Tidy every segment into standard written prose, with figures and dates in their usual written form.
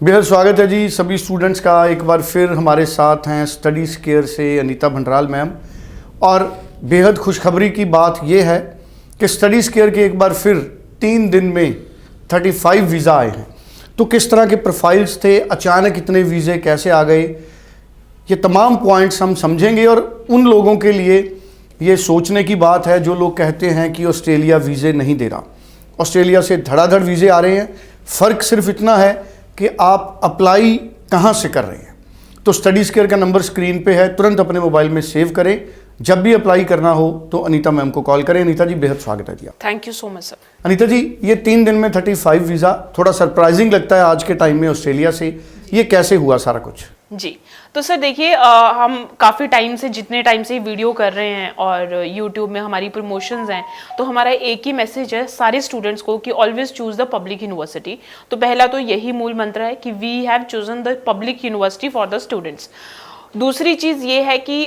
बेहद स्वागत है जी सभी स्टूडेंट्स का। एक बार फिर हमारे साथ हैं स्टडीज केयर से अनीता भंडराल मैम। और बेहद खुशखबरी की बात यह है कि स्टडीज केयर के एक बार फिर 3 दिन में 35 वीज़ा आए हैं। तो किस तरह के प्रोफाइल्स थे, अचानक इतने वीज़े कैसे आ गए, ये तमाम पॉइंट्स हम समझेंगे। और उन लोगों के लिए ये सोचने की बात है जो लोग कहते हैं कि ऑस्ट्रेलिया वीज़े नहीं दे रहा। ऑस्ट्रेलिया से धड़ाधड़ वीज़े आ रहे हैं। फ़र्क सिर्फ इतना है कि आप अप्लाई कहाँ से कर रहे हैं। तो स्टडीज़ केयर का नंबर स्क्रीन पे है, तुरंत अपने मोबाइल में सेव करें। जब भी अप्लाई करना हो तो अनीता मैम को कॉल करें। अनीता जी बेहद स्वागत है जी। Thank you so much sir. Anita ji, ये 3 दिन में 35 वीज़ा थोड़ा सरप्राइजिंग लगता है आज के टाइम में ऑस्ट्रेलिया से। ये कैसे हुआ सारा कुछ? जी तो सर देखिए, हम काफ़ी टाइम से जितने टाइम से वीडियो कर रहे हैं और यूट्यूब में हमारी प्रमोशंस हैं, तो हमारा एक ही मैसेज है सारे स्टूडेंट्स को कि always choose the public university. तो पहला तो यही मूल मंत्र है कि we have chosen the public university for the students. दूसरी चीज़ ये है कि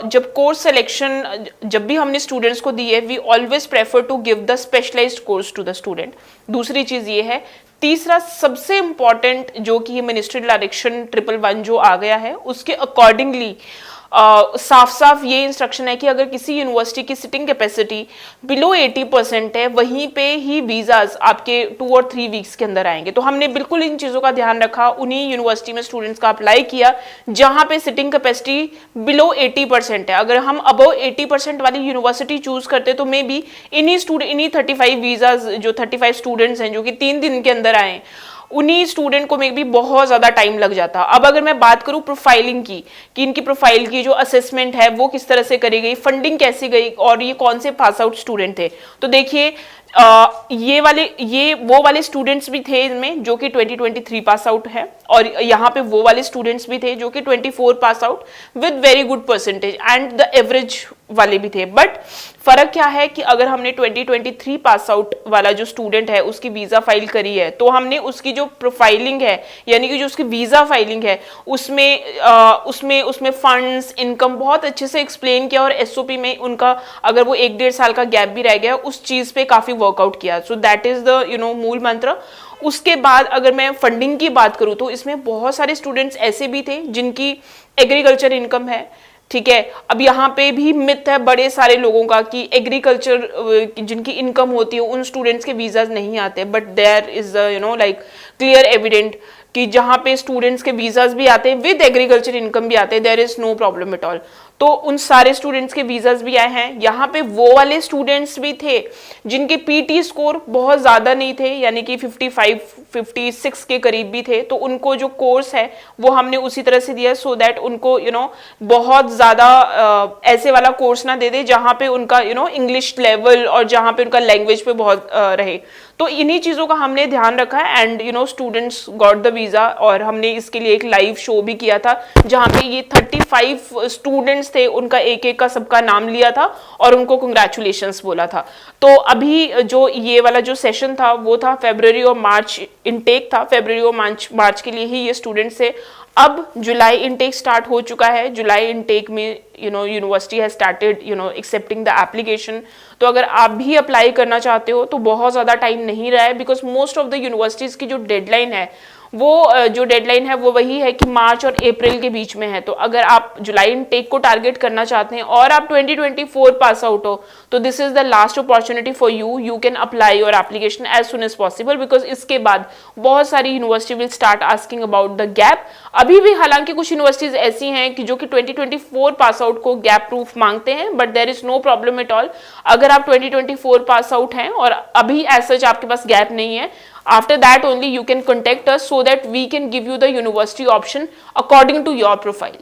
जब कोर्स सिलेक्शन जब भी हमने स्टूडेंट्स को दी है, we always prefer to give the specialised course to the student. दूसरी चीज़ ये है। तीसरा सबसे इंपॉर्टेंट जो कि मिनिस्ट्री डायरेक्शन 111 जो आ गया है, उसके अकॉर्डिंगली साफ साफ ये इंस्ट्रक्शन है कि अगर किसी यूनिवर्सिटी की सिटिंग कैपेसिटी बिलो 80% है, वहीं पे ही वीज़ाज आपके 2 और 3 वीक्स के अंदर आएंगे। तो हमने बिल्कुल इन चीज़ों का ध्यान रखा, उन्हीं यूनिवर्सिटी में स्टूडेंट्स का अप्लाई किया जहां पे सिटिंग कैपेसिटी बिलो 80% है। अगर हम अबव 80% वाली यूनिवर्सिटी चूज करते तो मे बी इन्हीं 35 वीज़ाज जो 35 स्टूडेंट्स हैं जो कि 3 दिन के अंदर आए, उन्हीं स्टूडेंट को में भी बहुत ज़्यादा टाइम लग जाता। अब अगर मैं बात करूं प्रोफाइलिंग की, कि इनकी प्रोफाइल की जो असेसमेंट है वो किस तरह से करी गई, फंडिंग कैसे गई और ये कौन से पास आउट स्टूडेंट थे, तो देखिए ये वो वाले स्टूडेंट्स भी थे इनमें जो कि 2023 पास आउट है, और यहाँ पे वो वाले स्टूडेंट्स भी थे जो कि 24 pass out with very good percentage and the average वाले भी थे। बट फर्क क्या है कि अगर हमने 2023 पास आउट वाला जो स्टूडेंट है उसकी वीजा फाइल करी है, तो हमने उसकी जो प्रोफाइलिंग है यानी कि जो उसकी वीजा फाइलिंग है उसमें फंड्स, इनकम बहुत अच्छे से एक्सप्लेन किया, और एसओपी में उनका अगर वो 1-1.5 साल का गैप भी रह गया उस चीज पे काफी वर्कआउट किया। सो दैट इज द मूल मंत्र। उसके बाद अगर मैं फंडिंग की बात करूं तो इसमें बहुत सारे स्टूडेंट्स ऐसे भी थे जिनकी एग्रीकल्चर इनकम है, ठीक है। अब यहाँ पे भी मिथ है बड़े सारे लोगों का कि एग्रीकल्चर जिनकी इनकम होती है उन स्टूडेंट्स के वीजाज नहीं आते, but there is like clear evident कि जहाँ पे स्टूडेंट्स के वीजाज भी आते हैं विद एग्रीकल्चर इनकम भी आते हैं, there is no problem at all. तो उन सारे स्टूडेंट्स के वीजाज भी आए हैं। यहाँ पे वो वाले स्टूडेंट्स भी थे जिनके पीटी स्कोर बहुत ज्यादा नहीं थे, यानी कि 55-56 के करीब भी थे, तो उनको जो कोर्स है वो हमने उसी तरह से दिया सो दैट उनको बहुत ज्यादा ऐसे वाला कोर्स ना दे दे जहां पे उनका इंग्लिश लेवल और जहां पे उनका लैंग्वेज पे बहुत रहे। तो इन्हीं चीजों का हमने ध्यान रखा है and students got the visa. और हमने इसके लिए एक लाइव शो भी किया था जहां पे ये 35 स्टूडेंट्स थे, उनका एक एक का सबका नाम लिया था और उनको कंग्रेचुलेशंस बोला था। तो अभी जो ये वाला जो सेशन था वो था फरवरी और मार्च इनटेक था, फरवरी और मार्च के लिए ही ये स्टूडेंट्स थे। अब जुलाई इनटेक स्टार्ट हो चुका है। जुलाई इनटेक में university has started accepting the application. तो अगर आप भी अप्लाई करना चाहते हो तो बहुत ज़्यादा टाइम नहीं रहा है, because most of the universities की जो डेडलाइन है वो वही है कि मार्च और अप्रैल के बीच में है। तो अगर आप जुलाई इनटेक को टारगेट करना चाहते हैं और आप 2024 पास आउट हो तो this is the last opportunity for you can apply your application as soon as possible, because इसके बाद बहुत सारी university will start asking about the gap. अभी भी हालांकि कुछ यूनिवर्सिटीज ऐसी हैं कि जो कि 2024 पास आउट को गैप प्रूफ मांगते हैं, but there is no problem at all. अगर आप 2024 पास आउट हैं और अभी एज सच आपके पास गैप नहीं है, after that only you can contact us so that we can give you the university option according to your profile.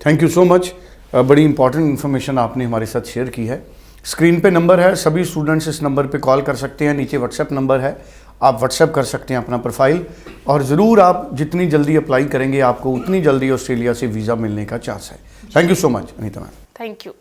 Thank you so much. बड़ी important information आपने हमारे साथ शेयर की है। स्क्रीन पे नंबर है, सभी स्टूडेंट्स इस नंबर पे कॉल कर सकते हैं। नीचे व्हाट्सएप नंबर है, आप व्हाट्सएप कर सकते हैं अपना प्रोफाइल, और ज़रूर आप जितनी जल्दी अप्लाई करेंगे आपको उतनी जल्दी ऑस्ट्रेलिया से वीज़ा मिलने का चांस है। Thank you so much Anita ma'am. Thank you.